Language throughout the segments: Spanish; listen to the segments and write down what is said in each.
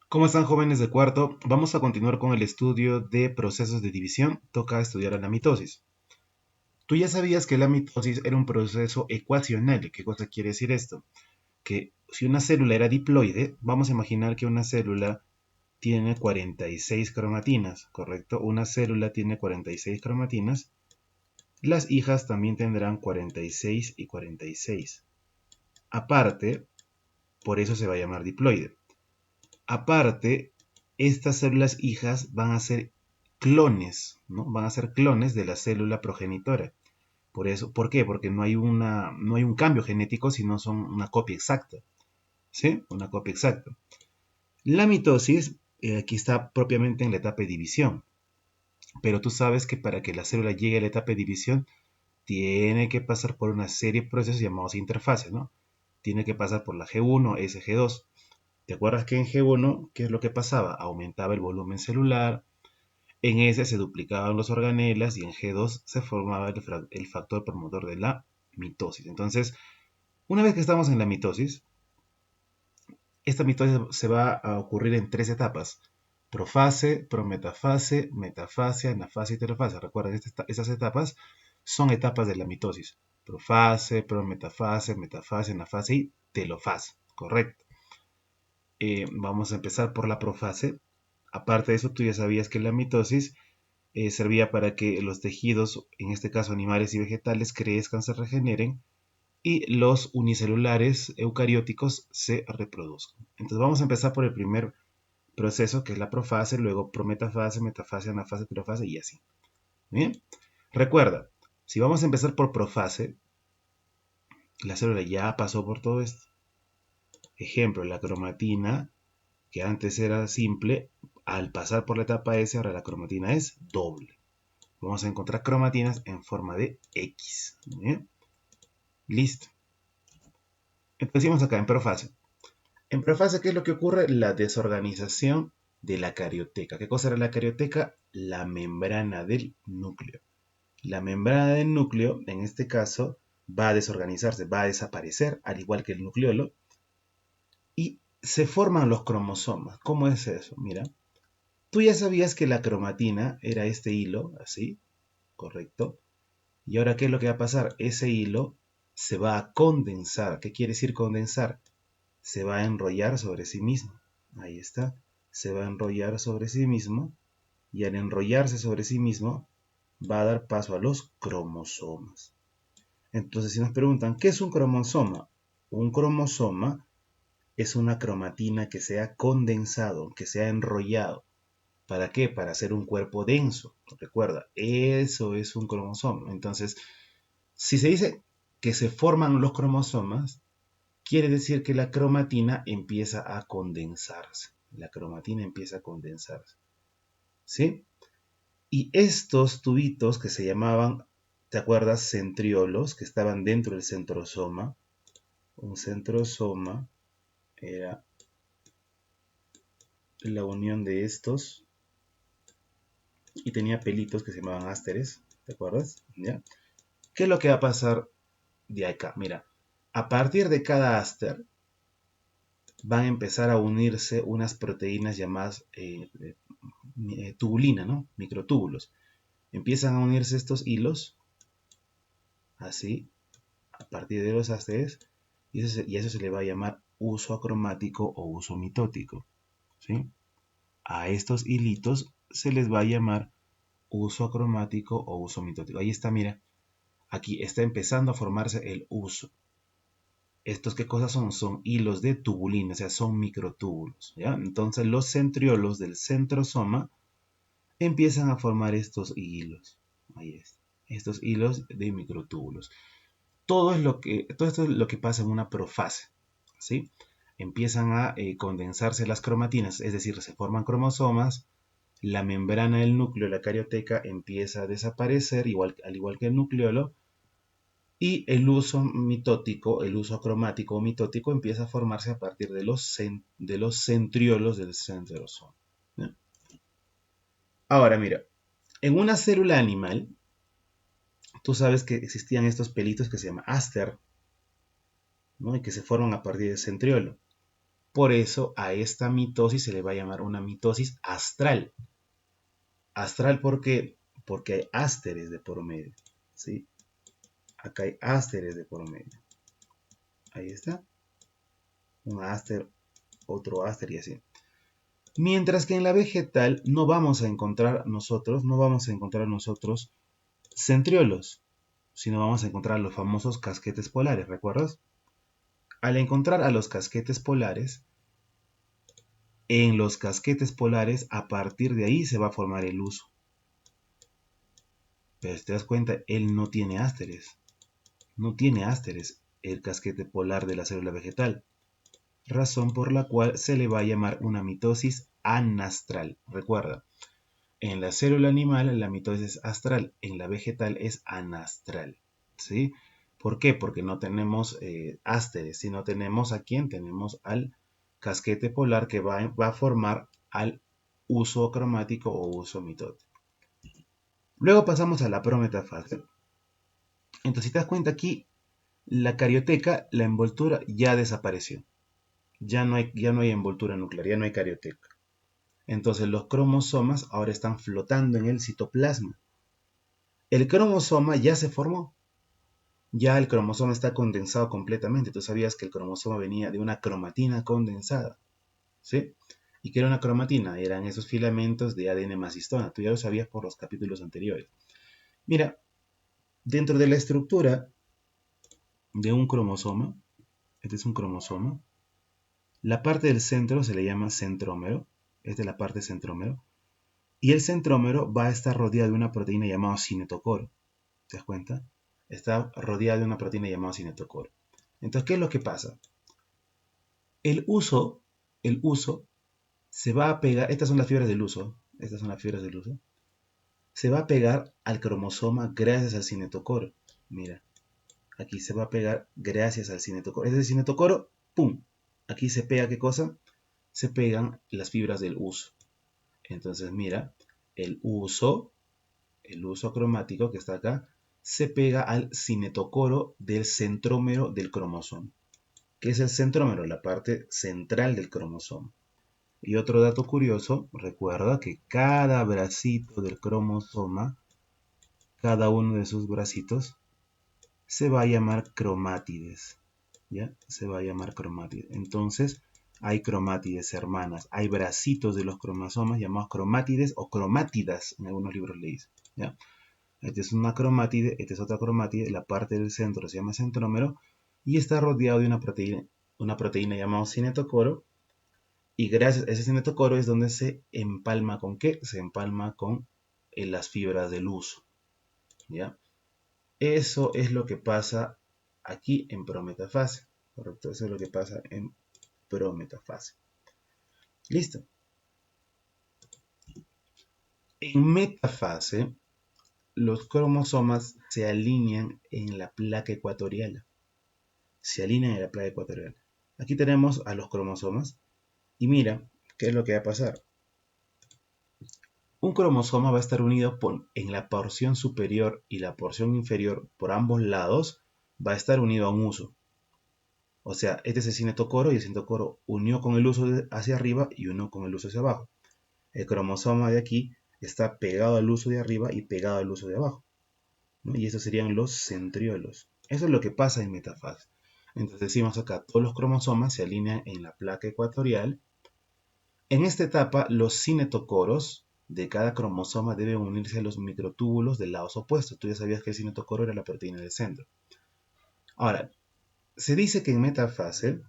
¿Cómo están, jóvenes de cuarto? Vamos a continuar con el estudio de procesos de división. Toca estudiar la mitosis. Tú ya sabías que la mitosis era un proceso ecuacional. ¿Qué cosa quiere decir esto? Que si una célula era diploide, vamos a imaginar que una célula tiene 46 cromatinas, ¿correcto? Una célula tiene 46 cromatinas. Las hijas también tendrán 46 y 46. Aparte, por eso se va a llamar diploide. Aparte, estas células hijas van a ser clones, ¿no? Van a ser clones de la célula progenitora. Por eso, ¿por qué? Porque no hay un cambio genético, sino son una copia exacta, ¿sí? Una copia exacta. La mitosis, aquí está propiamente en la etapa de división, pero tú sabes que para que la célula llegue a la etapa de división, tiene que pasar por una serie de procesos llamados interfaces, ¿no? Tiene que pasar por la G1, SG2. ¿Te acuerdas que en G1, qué es lo que pasaba? Aumentaba el volumen celular, en S se duplicaban los organelas y en G2 se formaba el factor promotor de la mitosis. Entonces, una vez que estamos en la mitosis, esta mitosis se va a ocurrir en tres etapas: profase, prometafase, metafase, anafase y telofase. Recuerden, estas etapas son etapas de la mitosis: profase, prometafase, metafase, anafase y telofase. Correcto. Vamos a empezar por la profase. Aparte de eso, tú ya sabías que la mitosis servía para que los tejidos, en este caso animales y vegetales, crezcan, se regeneren y los unicelulares eucarióticos se reproduzcan. Entonces vamos a empezar por el primer proceso, que es la profase, luego prometafase, metafase, anafase, telofase y así. Bien, recuerda, si vamos a empezar por profase, la célula ya pasó por todo esto. Ejemplo, la cromatina, que antes era simple, al pasar por la etapa S, ahora la cromatina es doble. Vamos a encontrar cromatinas en forma de X. ¿Bien? Listo. Empecemos acá en profase. En profase, ¿qué es lo que ocurre? La desorganización de la carioteca. ¿Qué cosa era la carioteca? La membrana del núcleo. La membrana del núcleo, en este caso, va a desorganizarse, va a desaparecer, al igual que el nucleolo, y se forman los cromosomas. ¿Cómo es eso? Mira, tú ya sabías que la cromatina era este hilo, así, ¿correcto? Y ahora, ¿qué es lo que va a pasar? Ese hilo se va a condensar. ¿Qué quiere decir condensar? Se va a enrollar sobre sí mismo. Ahí está. Se va a enrollar sobre sí mismo. Y al enrollarse sobre sí mismo, va a dar paso a los cromosomas. Entonces, si nos preguntan, ¿qué es un cromosoma? Un cromosoma es una cromatina que se ha condensado, que se ha enrollado. ¿Para qué? Para hacer un cuerpo denso. Recuerda, eso es un cromosoma. Entonces, si se dice que se forman los cromosomas, quiere decir que la cromatina empieza a condensarse. La cromatina empieza a condensarse. ¿Sí? Y estos tubitos que se llamaban, ¿te acuerdas? Centriolos, que estaban dentro del centrosoma. Un centrosoma era la unión de estos y tenía pelitos que se llamaban ásteres. ¿Te acuerdas? ¿Ya? ¿Qué es lo que va a pasar de acá? Mira, a partir de cada áster van a empezar a unirse unas proteínas llamadas tubulina, ¿no? Microtúbulos. Empiezan a unirse estos hilos, así, a partir de los ásteres, y eso se le va a llamar uso acromático o uso mitótico, ¿sí? A estos hilitos se les va a llamar uso acromático o uso mitótico. Ahí está, mira, aquí está empezando a formarse el uso. ¿Estos qué cosas son? Son hilos de tubulina, o sea, son microtúbulos, ¿ya? Entonces los centriolos del centrosoma empiezan a formar estos hilos. Ahí está. Estos hilos de microtúbulos. Todo esto es lo que pasa en una profase. ¿Sí? Empiezan a condensarse las cromatinas, es decir, se forman cromosomas, la membrana del núcleo, la carioteca, empieza a desaparecer, al igual que el nucleolo, y el uso mitótico, el uso cromático o mitótico empieza a formarse a partir de los centriolos del centrosoma. ¿No? Ahora, mira, en una célula animal, tú sabes que existían estos pelitos que se llaman áster, ¿no? Y que se forman a partir del centriolo. Por eso a esta mitosis se le va a llamar una mitosis astral. Astral, ¿por qué? Porque hay ásteres de por medio, ¿sí? Acá hay ásteres de por medio. Ahí está. Un áster, otro áster y así. Mientras que en la vegetal no vamos a encontrar nosotros centriolos, sino vamos a encontrar los famosos casquetes polares, ¿recuerdas? Al encontrar a los casquetes polares, en los casquetes polares, a partir de ahí se va a formar el huso. Pero si te das cuenta, él no tiene ásteres. No tiene ásteres el casquete polar de la célula vegetal. Razón por la cual se le va a llamar una mitosis anastral. Recuerda, en la célula animal la mitosis es astral, en la vegetal es anastral. ¿Sí? ¿Por qué? Porque no tenemos ásteres, sino tenemos a quién, tenemos al casquete polar que va a formar al uso cromático o uso mitótico. Luego pasamos a la prometafase. Entonces, si te das cuenta aquí, la carioteca, la envoltura ya desapareció. Ya no hay envoltura nuclear, ya no hay carioteca. Entonces los cromosomas ahora están flotando en el citoplasma. El cromosoma ya se formó. Ya el cromosoma está condensado completamente. Tú sabías que el cromosoma venía de una cromatina condensada. ¿Sí? ¿Y qué era una cromatina? Eran esos filamentos de ADN más histona. Tú ya lo sabías por los capítulos anteriores. Mira, dentro de la estructura de un cromosoma, este es un cromosoma, la parte del centro se le llama centrómero. Esta es la parte centrómero. Y el centrómero va a estar rodeado de una proteína llamada cinetocoro. ¿Te das cuenta? Está rodeado de una proteína llamada cinetocoro. Entonces, ¿qué es lo que pasa? El uso se va a pegar, estas son las fibras del uso, se va a pegar al cromosoma gracias al cinetocoro. Mira, aquí se va a pegar gracias al cinetocoro. Es el cinetocoro, ¡pum! Aquí se pega, ¿qué cosa? Se pegan las fibras del uso. Entonces, mira, el uso cromático que está acá, se pega al cinetocoro del centrómero del cromosoma. ¿Qué es el centrómero? La parte central del cromosoma. Y otro dato curioso, recuerda que cada bracito del cromosoma, cada uno de sus bracitos, se va a llamar cromátides. ¿Ya? Se va a llamar cromátides. Entonces, hay cromátides hermanas, hay bracitos de los cromosomas llamados cromátides o cromátidas, en algunos libros leís. ¿Ya? Esta es una cromátide, esta es otra cromátide, la parte del centro se llama centrómero y está rodeado de una proteína llamada cinetocoro, y gracias a ese cinetocoro es donde se empalma con ¿qué? Se empalma con las fibras del uso. ¿Ya? Eso es lo que pasa aquí en prometafase, ¿correcto? Eso es lo que pasa en prometafase. Listo. En metafase, los cromosomas se alinean en la placa ecuatorial. Se alinean en la placa ecuatorial. Aquí tenemos a los cromosomas y mira qué es lo que va a pasar. Un cromosoma va a estar unido en la porción superior y la porción inferior por ambos lados, va a estar unido a un uso. O sea, este es el cinetocoro y el cinetocoro unió con el uso hacia arriba y unió con el uso hacia abajo. El cromosoma de aquí está pegado al uso de arriba y pegado al uso de abajo, ¿no? Y esos serían los centriolos. Eso es lo que pasa en metafase. Entonces decimos acá, todos los cromosomas se alinean en la placa ecuatorial. En esta etapa, los cinetocoros de cada cromosoma deben unirse a los microtúbulos de lados opuestos. Tú ya sabías que el cinetocoro era la proteína del centro. Ahora, se dice que en metafase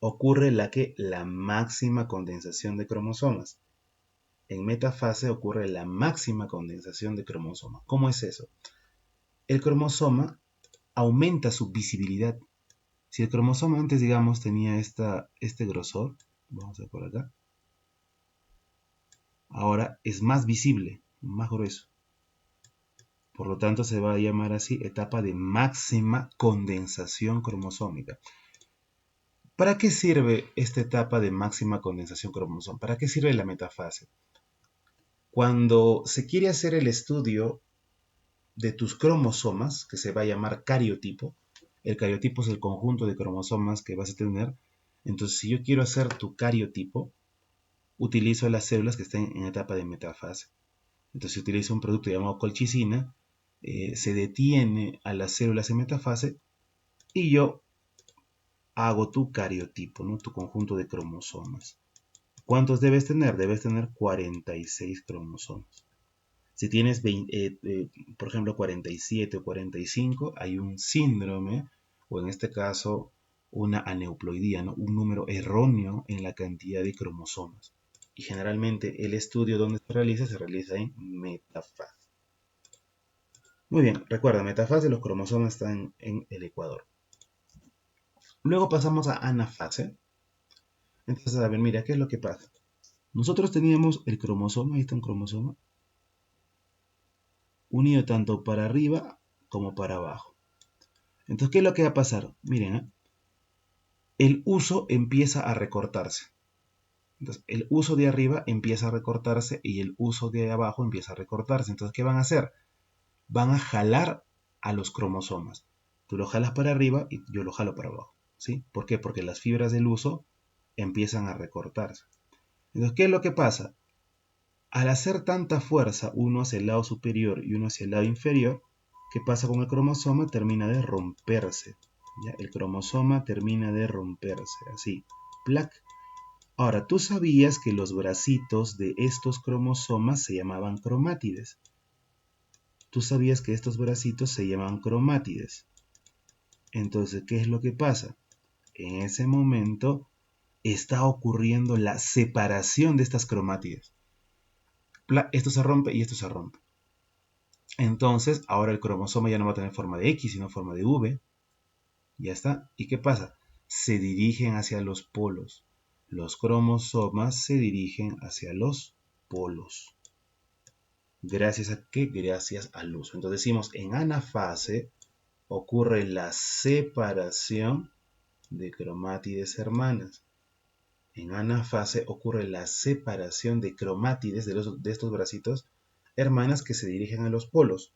ocurre la máxima condensación de cromosomas. En metafase ocurre la máxima condensación de cromosomas. ¿Cómo es eso? El cromosoma aumenta su visibilidad. Si el cromosoma antes, digamos, tenía este grosor, vamos a ver por acá, ahora es más visible, más grueso. Por lo tanto, se va a llamar así etapa de máxima condensación cromosómica. ¿Para qué sirve esta etapa de máxima condensación cromosómica? ¿Para qué sirve la metafase? Cuando se quiere hacer el estudio de tus cromosomas, que se va a llamar cariotipo, el cariotipo es el conjunto de cromosomas que vas a tener, Entonces, si yo quiero hacer tu cariotipo, utilizo las células que están en etapa de metafase. Entonces, si utilizo un producto llamado colchicina, se detiene a las células en metafase y yo hago tu cariotipo, ¿no? Tu conjunto de cromosomas. ¿Cuántos debes tener? Debes tener 46 cromosomas. Si tienes, por ejemplo, 47 o 45, hay un síndrome, o en este caso, una aneuploidía, ¿no? Un número erróneo en la cantidad de cromosomas. Y generalmente el estudio donde se realiza en metafase. Muy bien, recuerda, metafase, los cromosomas están en el ecuador. Luego pasamos a anafase. Entonces, a ver, mira, ¿qué es lo que pasa? Nosotros teníamos el cromosoma, ahí está un cromosoma, unido tanto para arriba como para abajo. Entonces, ¿qué es lo que va a pasar? Miren, el uso empieza a recortarse. Entonces, el uso de arriba empieza a recortarse y el uso de abajo empieza a recortarse. Entonces, ¿qué van a hacer? Van a jalar a los cromosomas. Tú lo jalas para arriba y yo lo jalo para abajo. ¿Sí? ¿Por qué? Porque las fibras del uso empiezan a recortarse. Entonces, ¿qué es lo que pasa? Al hacer tanta fuerza, uno hacia el lado superior y uno hacia el lado inferior, ¿qué pasa con el cromosoma? Termina de romperse. ¿Ya? El cromosoma termina de romperse, así, ¡plac! Ahora, ¿tú sabías que los bracitos de estos cromosomas se llamaban cromátides? ¿Tú sabías que estos bracitos se llaman cromátides? Entonces, ¿qué es lo que pasa? En ese momento está ocurriendo la separación de estas cromátides. Esto se rompe y esto se rompe. Entonces, ahora el cromosoma ya no va a tener forma de X, sino forma de V. Ya está. ¿Y qué pasa? Se dirigen hacia los polos. Los cromosomas se dirigen hacia los polos. ¿Gracias a qué? Gracias al uso. Entonces decimos, en anafase ocurre la separación de cromátides hermanas. En anafase ocurre la separación de cromátides de estos bracitos hermanas que se dirigen a los polos.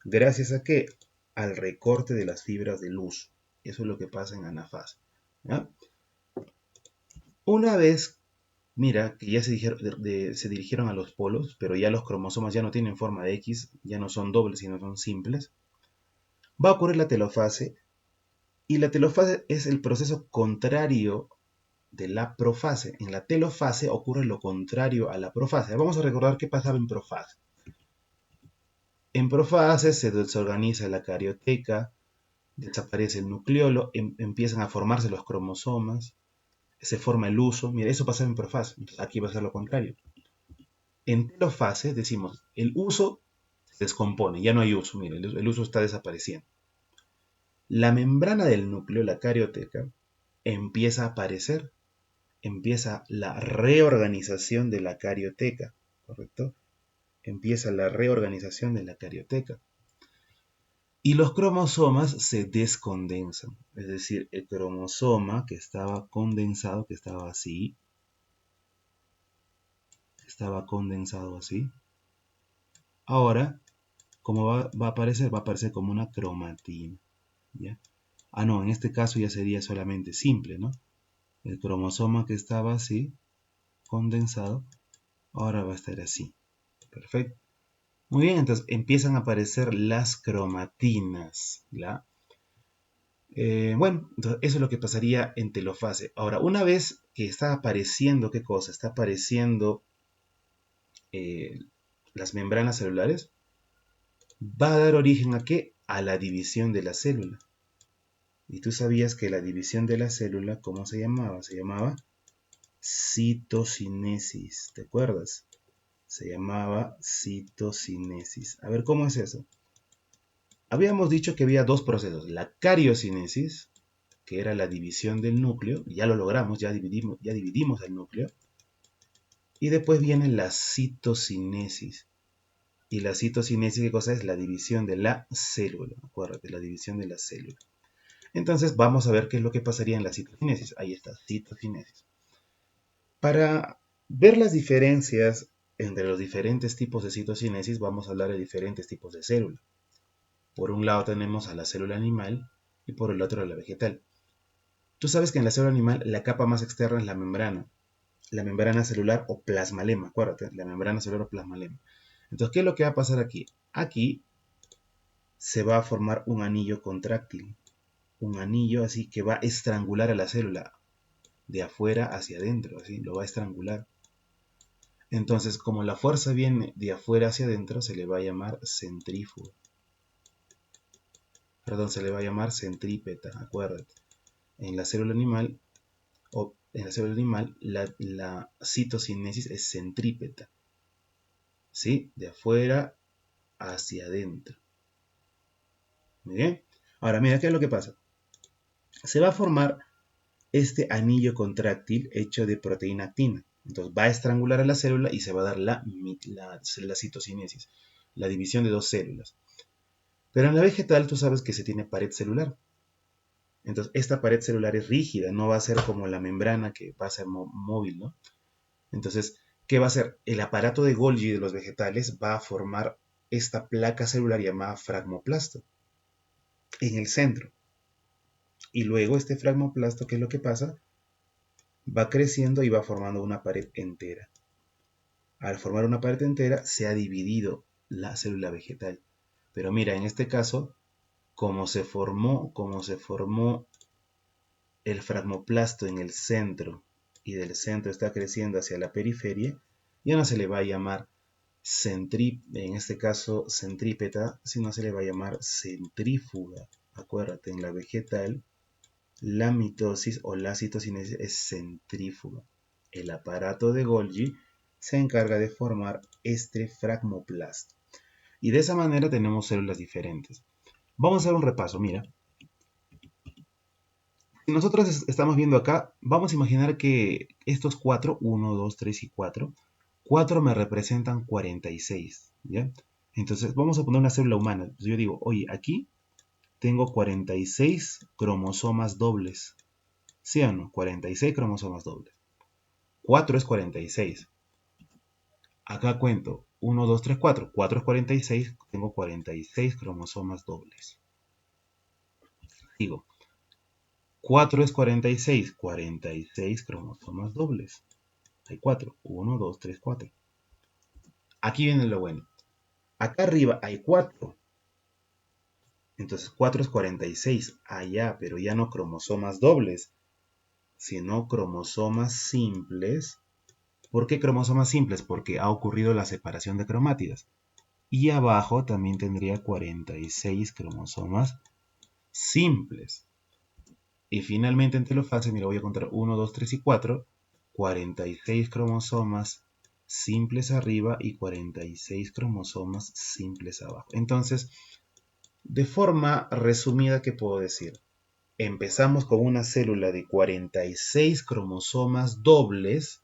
¿Gracias a qué? Al recorte de las fibras de luz. Eso es lo que pasa en anafase. ¿Ya? Una vez, mira, que ya se dirigieron a los polos, pero ya los cromosomas ya no tienen forma de X, ya no son dobles, sino son simples, va a ocurrir la telofase, y la telofase es el proceso contrario de la profase. En la telofase ocurre lo contrario a la profase. Vamos a recordar qué pasaba en profase. En profase se desorganiza la carioteca, desaparece el nucleolo, empiezan a formarse los cromosomas, se forma el uso. Mira, eso pasa en profase. Aquí va a ser lo contrario. En telofase decimos, el uso se descompone, ya no hay uso. Mira, el uso está desapareciendo. La membrana del núcleo, la carioteca, empieza a aparecer. Empieza la reorganización de la carioteca, ¿correcto? Empieza la reorganización de la carioteca. Y los cromosomas se descondensan. Es decir, el cromosoma que estaba condensado, que estaba así, ahora, ¿cómo va a aparecer? Va a aparecer como una cromatina. ¿Ya? Ah, no, en este caso ya sería solamente simple, ¿no? El cromosoma que estaba así, condensado, ahora va a estar así. Perfecto. Muy bien, entonces empiezan a aparecer las cromatinas. ¿Ya? Bueno, entonces eso es lo que pasaría en telofase. Ahora, una vez que está apareciendo, ¿qué cosa? Está apareciendo eh, las membranas celulares, va a dar origen a ¿qué? A la división de la célula. Y tú sabías que la división de la célula, ¿cómo se llamaba? Se llamaba citocinesis, ¿te acuerdas? Se llamaba citocinesis. A ver, ¿cómo es eso? Habíamos dicho que había dos procesos, la cariocinesis, que era la división del núcleo, ya lo logramos, ya dividimos el núcleo, y después viene la citocinesis. Y la citocinesis, ¿qué cosa es? La división de la célula, acuérdate, la división de la célula. Entonces vamos a ver qué es lo que pasaría en la citocinesis. Ahí está, citocinesis. Para ver las diferencias entre los diferentes tipos de citocinesis, vamos a hablar de diferentes tipos de células. Por un lado tenemos a la célula animal y por el otro a la vegetal. Tú sabes que en la célula animal la capa más externa es la membrana celular o plasmalema, acuérdate, la membrana celular o plasmalema. Entonces, ¿qué es lo que va a pasar aquí? Aquí se va a formar un anillo contráctil, un anillo así que va a estrangular a la célula de afuera hacia adentro, así, lo va a estrangular. Entonces, como la fuerza viene de afuera hacia adentro, se le va a llamar centrífuga. Perdón, se le va a llamar centrípeta, acuérdate. En la célula animal, la citocinesis es centrípeta, ¿sí? De afuera hacia adentro. Muy bien. Ahora, mira, ¿qué es lo que pasa? Se va a formar este anillo contráctil hecho de proteína actina. Entonces va a estrangular a la célula y se va a dar la citocinesis, la división de dos células. Pero en la vegetal tú sabes que se tiene pared celular. Entonces esta pared celular es rígida, no va a ser como la membrana que va a ser móvil, ¿no? Entonces, ¿qué va a hacer? El aparato de Golgi de los vegetales va a formar esta placa celular llamada fragmoplasto en el centro. Y luego este fragmoplasto, ¿qué es lo que pasa? Va creciendo y va formando una pared entera. Al formar una pared entera, se ha dividido la célula vegetal. Pero mira, en este caso, como se formó el fragmoplasto en el centro y del centro está creciendo hacia la periferia, ya no se le va a llamar en este caso centrípeta, sino se le va a llamar centrífuga. Acuérdate, en la vegetal, la mitosis o la citocinesis es centrífuga. El aparato de Golgi se encarga de formar este fragmoplasto. Y de esa manera tenemos células diferentes. Vamos a hacer un repaso, mira. Si nosotros estamos viendo acá, vamos a imaginar que estos 4, 1, 2, 3 y 4, 4 me representan 46, ¿ya? Entonces vamos a poner una célula humana. Entonces yo digo, oye, aquí tengo 46 cromosomas dobles. ¿Sí o no? 46 cromosomas dobles. 4 es 46. Acá cuento 1, 2, 3, 4. 4 es 46. Tengo 46 cromosomas dobles. Digo, 4 es 46. 46 cromosomas dobles. Hay 4. 1, 2, 3, 4. Aquí viene lo bueno. Acá arriba hay 4. Entonces 4 es 46. Allá, pero ya no cromosomas dobles, sino cromosomas simples. ¿Por qué cromosomas simples? Porque ha ocurrido la separación de cromátidas. Y abajo también tendría 46 cromosomas simples. Y finalmente en telofase, mira, voy a contar 1, 2, 3 y 4. 46 cromosomas simples arriba y 46 cromosomas simples abajo. Entonces, de forma resumida, ¿qué puedo decir? Empezamos con una célula de 46 cromosomas dobles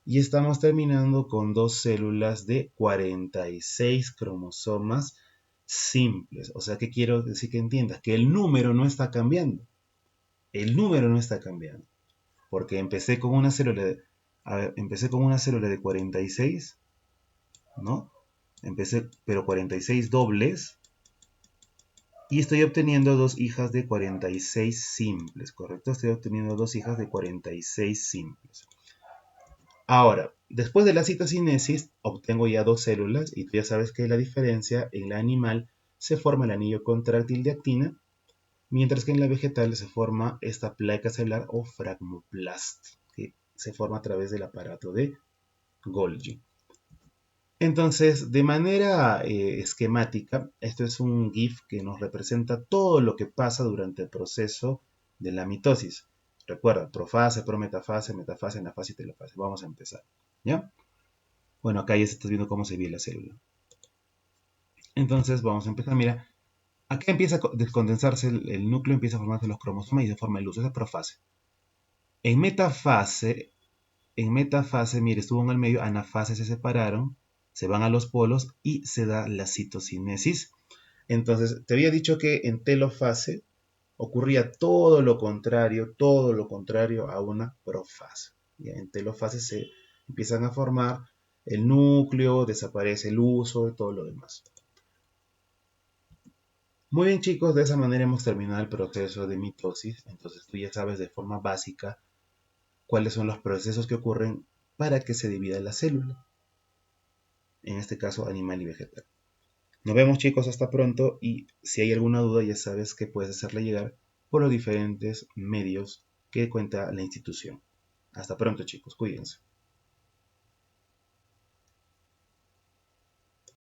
y estamos terminando con dos células de 46 cromosomas simples. O sea, ¿qué quiero decir que entiendas? Que el número no está cambiando. El número no está cambiando. Porque empecé con una célula de 46, ¿no? Pero 46 dobles. Y estoy obteniendo dos hijas de 46 simples, ¿correcto? Estoy obteniendo dos hijas de 46 simples. Ahora, después de la citocinesis, obtengo ya dos células y tú ya sabes que la diferencia en la animal se forma el anillo contráctil de actina, mientras que en la vegetal se forma esta placa celular o fragmoplasto, que se forma a través del aparato de Golgi. Entonces, de manera esquemática, esto es un GIF que nos representa todo lo que pasa durante el proceso de la mitosis. Recuerda, profase, prometafase, metafase, anafase y telofase. Vamos a empezar. ¿Ya? Bueno, acá ya se está viendo cómo se ve la célula. Entonces, vamos a empezar. Mira, acá empieza a descondensarse el núcleo, empieza a formarse los cromosomas y se forma el uso. Esa es profase. En metafase, mire, estuvo en el medio, anafase se separaron, se van a los polos y se da la citocinesis. Entonces, te había dicho que en telofase ocurría todo lo contrario a una profase. ¿Ya? En telofase se empiezan a formar el núcleo, desaparece el uso y todo lo demás. Muy bien chicos, de esa manera hemos terminado el proceso de mitosis, entonces tú ya sabes de forma básica cuáles son los procesos que ocurren para que se divida la célula, en este caso animal y vegetal. Nos vemos chicos, hasta pronto y si hay alguna duda ya sabes que puedes hacerla llegar por los diferentes medios que cuenta la institución. Hasta pronto chicos, cuídense.